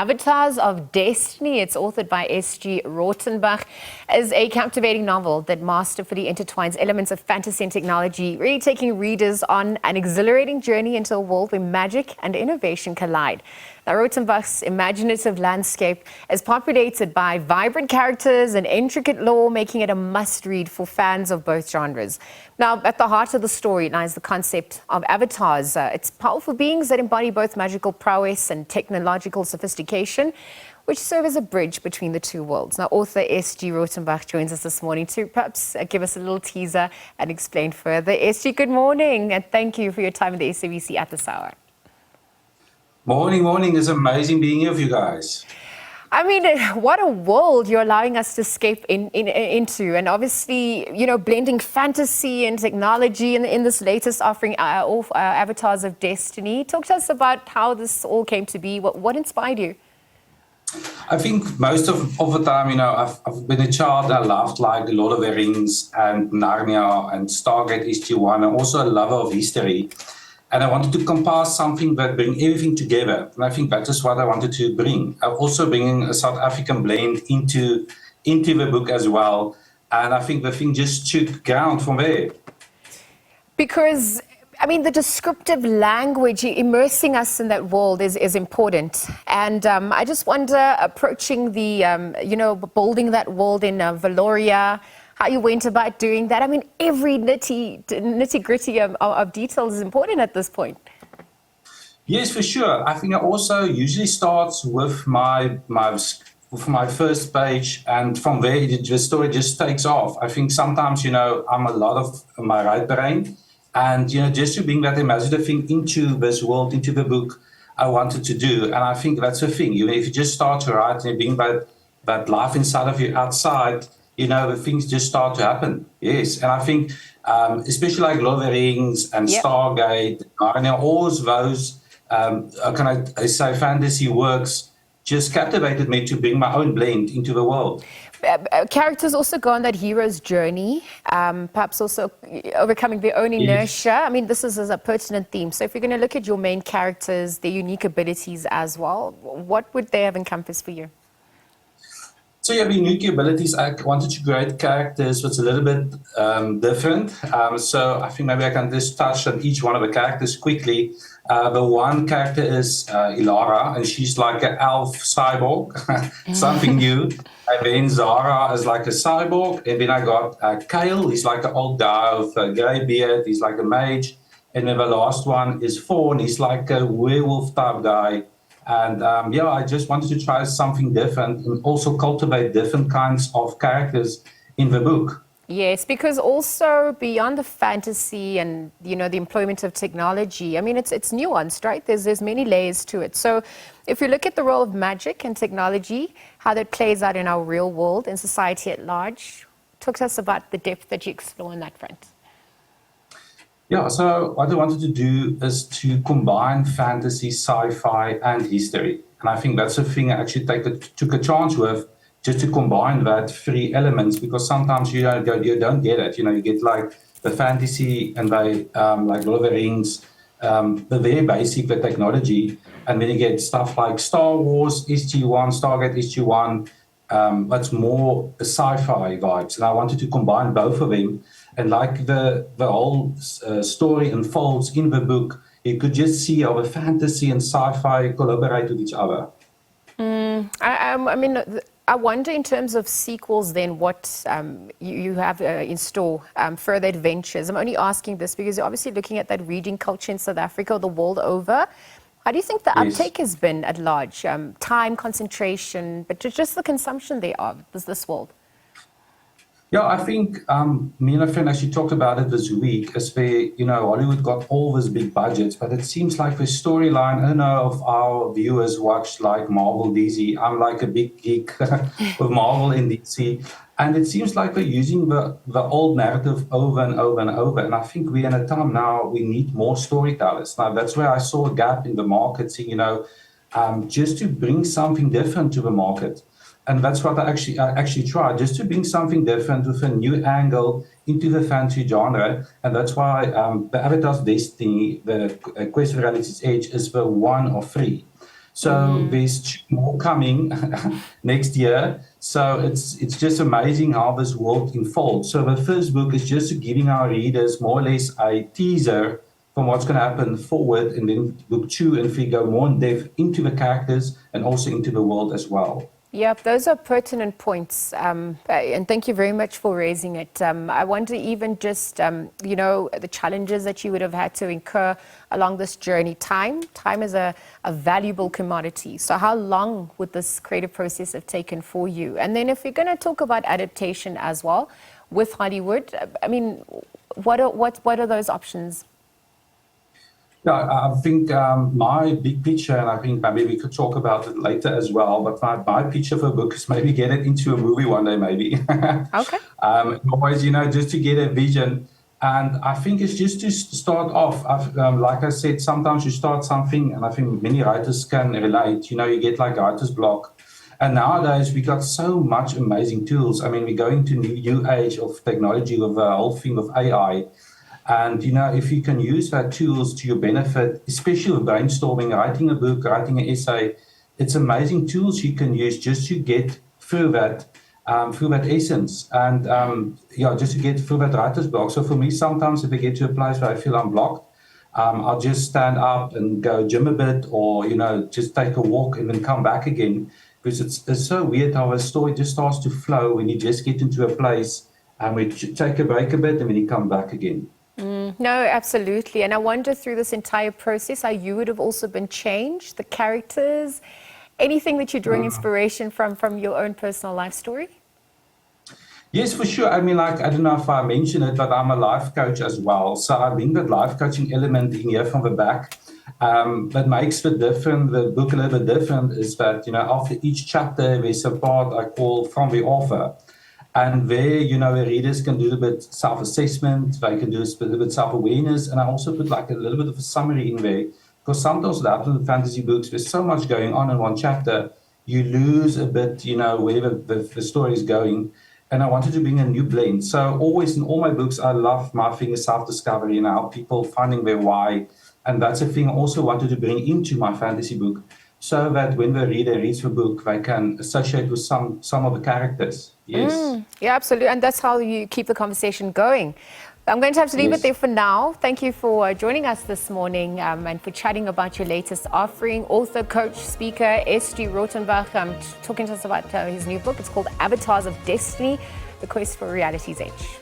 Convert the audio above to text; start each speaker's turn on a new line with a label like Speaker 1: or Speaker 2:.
Speaker 1: Avatars of Destiny. It's authored by Ess-Jee Rautenbach. Is a captivating novel that masterfully intertwines elements of fantasy and technology, really taking readers on an exhilarating journey into a world where magic and innovation collide. Now, Rautenbach's imaginative landscape is populated by vibrant characters and intricate lore, making it a must-read for fans of both genres. Now, at the heart of the story lies the concept of avatars. It's powerful beings that embody both magical prowess and technological sophistication, which serve as a bridge between the two worlds. Now, author Ess-Jee Rautenbach joins us this morning to perhaps give us a little teaser and explain further. Ess-Jee, good morning, and thank you for your time at the SABC at this hour.
Speaker 2: Morning. It's amazing being here with you guys.
Speaker 1: I mean, what a world you're allowing us to escape into. And obviously, you know, blending fantasy and technology in this latest offering, Avatars of Destiny. Talk to us about how this all came to be. What inspired you?
Speaker 2: I think most of the time, you know, I've been a child and I loved like The Lord of the Rings and Narnia and Stargate SG-1. I'm also a lover of history. And I wanted to compile something that bring everything together. And I think that is what I wanted to bring. I'm also bringing a South African blend into the book as well. And I think the thing just took ground from there.
Speaker 1: Because, I mean, the descriptive language, immersing us in that world is important. And I just wonder, approaching the, you know, building that world in Valoria, how you went about doing that. I mean, every nitty-gritty of details is important at this point.
Speaker 2: Yes, for sure. I think I also usually starts with my first page, and from there the story just takes off. I think sometimes, you know, I'm a lot of my right brain, and you know, just to bring that imaginative thing into this world, into the book, I wanted to do. And I think that's the thing. You know, if you just start to write and you bring that life inside of you outside, you know, the things just start to happen. Yes, and I think especially like Lord of the Rings and Stargate, Narnia, all those can I say fantasy works just captivated me to bring my own blend into the world.
Speaker 1: Characters also go on that hero's journey, perhaps also overcoming their own inertia. Yes. I mean, this is a pertinent theme. So if you're going to look at your main characters, their unique abilities as well, what would they have encompassed for you?
Speaker 2: So yeah, the unique abilities, I wanted to create characters that's a little bit different. So I think maybe I can just touch on each one of the characters quickly. The one character is Ilara, and she's like an elf cyborg, something new. And then Zara is like a cyborg. And then I got Kale, he's like an old guy with a grey beard, he's like a mage. And then the last one is Fawn, he's like a werewolf type guy. And yeah, I just wanted to try something different and also cultivate different kinds of characters in the book.
Speaker 1: Yes, because also beyond the fantasy and, you know, the employment of technology, I mean, it's nuanced, right? There's many layers to it. So if you look at the role of magic and technology, how that plays out in our real world and society at large, talk to us about the depth that you explore on that front.
Speaker 2: Yeah, so what I wanted to do is to combine fantasy, sci-fi, and history. And I think that's the thing I actually took a chance with, just to combine that three elements, because sometimes you don't get it. You know, you get like the fantasy and they, like Lord of the Rings, the very basic, the technology, and then you get stuff like Star Wars, SG-1, Stargate SG-1, that's more sci-fi vibes. And I wanted to combine both of them. And like the whole story unfolds in the book, you could just see how the fantasy and sci-fi collaborate with each other.
Speaker 1: I mean, I wonder in terms of sequels then what you have in store, further adventures. I'm only asking this because you're obviously looking at that reading culture in South Africa, the world over. How do you think the uptake has been at large? Time, concentration, but just the consumption thereof, this world?
Speaker 2: Yeah, I think me and a friend actually talked about it this week, as where, you know, Hollywood got all these big budgets, but it seems like the storyline, I don't know if our viewers watch like Marvel, DC. I'm like a big geek with Marvel and DC. And it seems like we're using the old narrative over and over and over. And I think we're in a time now, we need more storytellers. Now, that's where I saw a gap in the market, you know, just to bring something different to the market. And that's what I actually tried, just to bring something different with a new angle into the fantasy genre. And that's why the Avatars of Destiny, the Quest for Reality's Edge, is the one of three. So there's 2 more coming next year. So it's just amazing how this world unfolds. So the first book is just giving our readers more or less a teaser from what's going to happen forward, and then book 2, and we go more in depth into the characters and also into the world as well.
Speaker 1: Yep, those are pertinent points, and thank you very much for raising it. I wonder even just, the challenges that you would have had to incur along this journey. Time is a valuable commodity. So how long would this creative process have taken for you? And then if we're going to talk about adaptation as well with Hollywood, I mean, what are those options?
Speaker 2: Yeah, I think my big picture, and I think maybe we could talk about it later as well, but my picture for a book is maybe get it into a movie one day, maybe.
Speaker 1: Okay.
Speaker 2: Always, just to get a vision. And I think it's just to start off. Like I said, sometimes you start something, and I think many writers can relate. You get like writer's block. And nowadays, we got so much amazing tools. I mean, we're going to new age of technology with the whole thing of AI. And, if you can use that tools to your benefit, especially with brainstorming, writing a book, writing an essay, it's amazing tools you can use just to get through that essence. And, just to get through that writer's block. So for me, sometimes if I get to a place where I feel I'm blocked, I'll just stand up and go gym a bit, or, just take a walk and then come back again. Because it's so weird how a story just starts to flow when you just get into a place and we take a break a bit and then you come back again.
Speaker 1: No, absolutely. And I wonder through this entire process how you would have also been changed, the characters, anything that you're drawing inspiration from your own personal life story?
Speaker 2: Yes, for sure. I mean, I don't know if I mentioned it, but I'm a life coach as well. So I think that life coaching element in here from the back that makes the book a little bit different is that, after each chapter, there's a part I call from the author. And there, the readers can do a bit self-assessment, they can do a little bit self-awareness, and I also put like a little bit of a summary in there, because sometimes what happens with fantasy books, there's so much going on in one chapter, you lose a bit, where the story is going, and I wanted to bring a new blend. So always in all my books, I love my thing is self-discovery, and how people finding their why, and that's a thing I also wanted to bring into my fantasy book, so that when the reader reads the book, they can associate with some of the characters. Yes.
Speaker 1: Yeah, absolutely. And that's how you keep the conversation going. I'm going to have to leave it there for now. Thank you for joining us this morning and for chatting about your latest offering. Author, coach, speaker, Ess-Jee Rautenbach, talking to us about his new book. It's called Avatars of Destiny, The Quest for Reality's Edge.